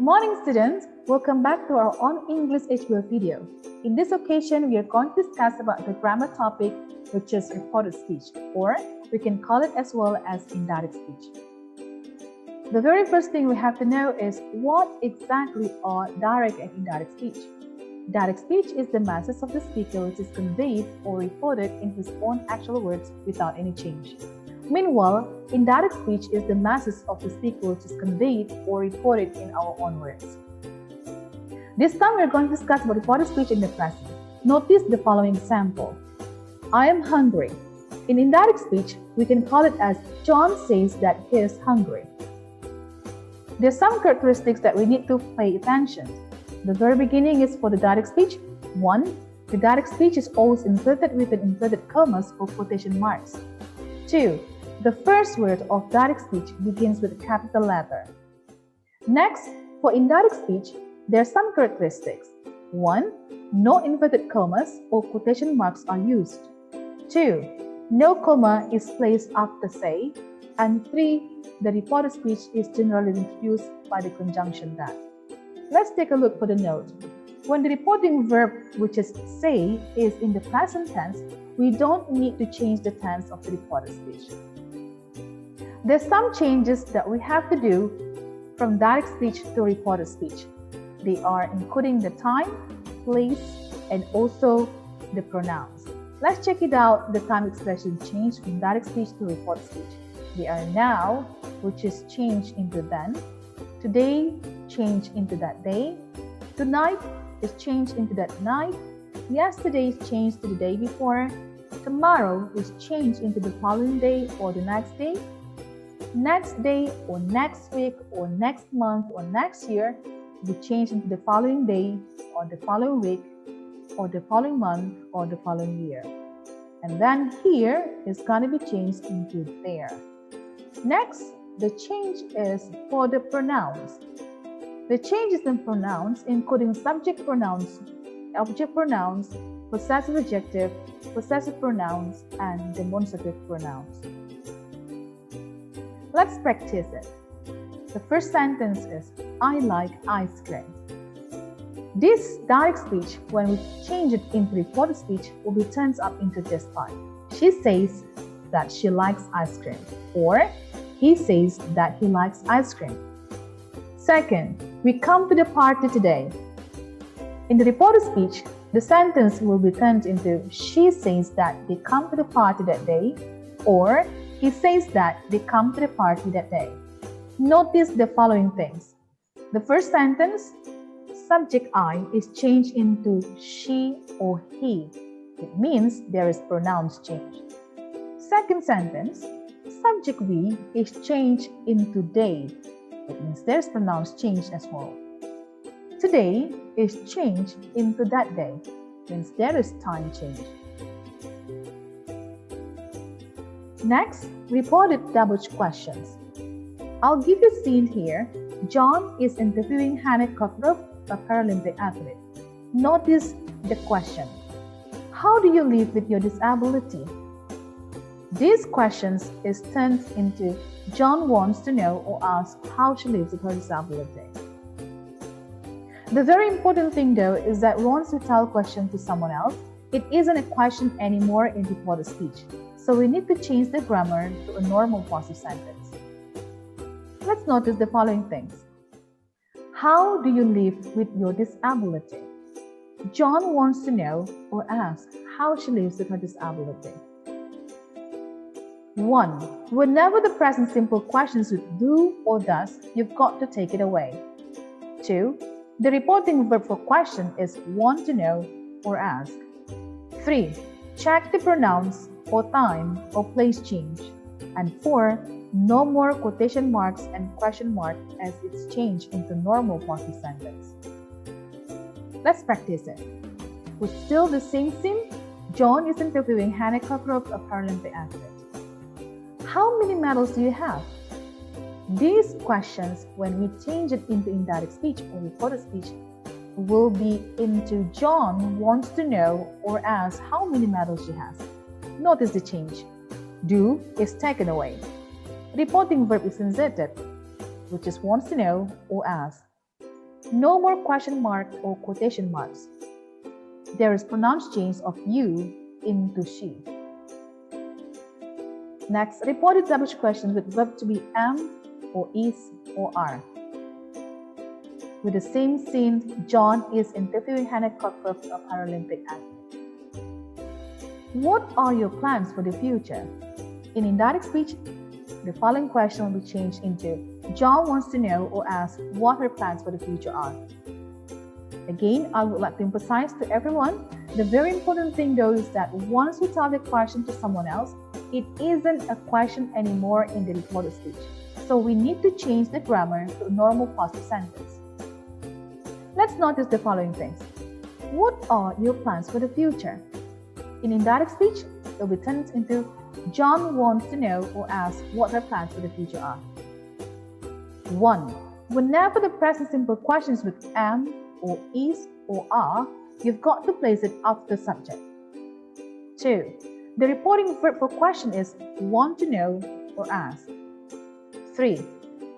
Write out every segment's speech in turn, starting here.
Good morning, students. Welcome back to our On English HBL video. In this occasion, we are going to discuss about the grammar topic, which is reported speech, or we can call it as well as indirect speech. The very first thing we have to know is what exactly are direct and indirect speech. Direct speech is the message of the speaker which is conveyed or reported in his own actual words without any change. Meanwhile, indirect speech is the message of the speaker which is conveyed or reported in our own words. This time we are going to discuss about reported speech in the present. Notice the following example. I am hungry. In indirect speech, we can call it as John says that he is hungry. There are some characteristics that we need to pay attention. The very beginning is for the direct speech. 1. The direct speech is always inverted with an inverted commas or quotation marks. 2. The first word of direct speech begins with a capital letter. Next, for indirect speech, there are some characteristics. 1. No inverted commas or quotation marks are used. 2. No comma is placed after say. And 3. The reported speech is generally introduced by the conjunction that. Let's take a look for the note. When the reporting verb, which is say, is in the present tense, we don't need to change the tense of the reported speech. There's some changes that we have to do from direct speech to reported speech. They are including the time, place, and also the pronouns. Let's check it out. The time expression changed from direct speech to reported speech. They are now, which is changed into then. Today, changed into that day. Tonight is changed into that night. Yesterday is changed to the day before. Tomorrow is changed into the following day or the next day. Next day or next week or next month or next year will be changed into the following day or the following week or the following month or the following year. And then here is going to be changed into there. Next, the change is for the pronouns. The changes in pronouns including subject pronouns, object pronouns, possessive adjective, possessive pronouns, and demonstrative pronouns. Let's practice it. The first sentence is, I like ice cream. This direct speech, when we change it into reported speech, will be turned up into this part. She says that she likes ice cream, or he says that he likes ice cream. Second, we come to the party today. In the reported speech, the sentence will be turned into she says that they come to the party that day, or he says that they come to the party that day. Notice the following things. The first sentence, subject I is changed into she or he. It means there is pronouns change. Second sentence, subject we is changed into they. It means there's pronouns change as well. Today is changed into that day. It means there is time change. Next, reported double questions. I'll give you a scene here. John is interviewing Hannah Cockroft, a Paralympic athlete. Notice the question. How do you live with your disability? These questions is turned into John wants to know or ask how she lives with her disability. The very important thing though is that once we tell a question to someone else, it isn't a question anymore in reported speech. So we need to change the grammar to a normal passive sentence. Let's notice the following things. How do you live with your disability? John wants to know or ask how she lives with her disability. 1. Whenever the present simple questions with do or does, you've got to take it away. 2. The reporting verb for question is want to know or ask. 3. Check the pronouns or time or place change. And 4. No more quotation marks and question mark as it's changed into normal passive sentence. Let's practice it. With still the same scene, John is interviewing Hannah Cockroft, a Paralympic athlete. How many medals do you have? These questions, when we change it into indirect speech or reported speech, will be into John wants to know or ask how many medals she has. Notice the change. Do is taken away. Reporting verb is inserted, which is wants to know or ask. No more question mark or quotation marks. There is pronounced change of you into she. Next, report established questions with verb to be am or is or are. With the same scene, John is interviewing Hannah Cockcroft, a Paralympic athlete. What are your plans for the future? In indirect speech, the following question will be changed into John wants to know or ask what her plans for the future are. Again, I would like to emphasize to everyone, the very important thing though is that once you tell the question to someone else, it isn't a question anymore in the reported speech. So we need to change the grammar to a normal positive sentence. Let's notice the following things. What are your plans for the future? In indirect speech, it will be turned into John wants to know or ask what her plans for the future are. 1. Whenever the present simple question is with am or is or are, you've got to place it after the subject. 2. The reporting verb for question is want to know or ask. 3.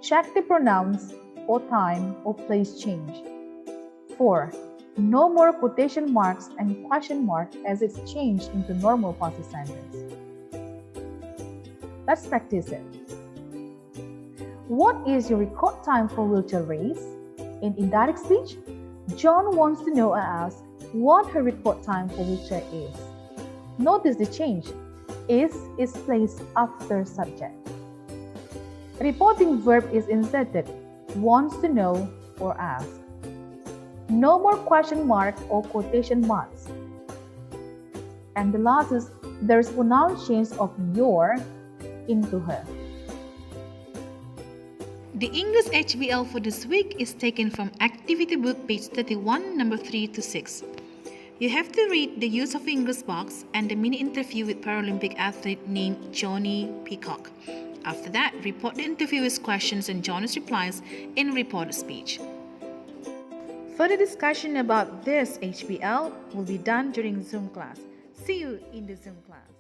Check the pronouns or time or place change. 4. No more quotation marks and question mark as it's changed into normal positive sentence. Let's practice it. What is your record time for wheelchair race? In indirect speech, John wants to know or ask what her record time for wheelchair is. Notice the change. Is placed after subject. Reporting verb is inserted, wants to know or ask. No more question mark or quotation marks. And the last is there is pronounced change of your into her. The English HBL for this week is taken from Activity Book page 31, number 3 to 6. You have to read the use of English box and the mini interview with Paralympic athlete named Johnny Peacock. After that, report the interviewer's questions and Johnny's replies in reported speech. Further discussion about this HBL will be done during Zoom class. See you in the Zoom class.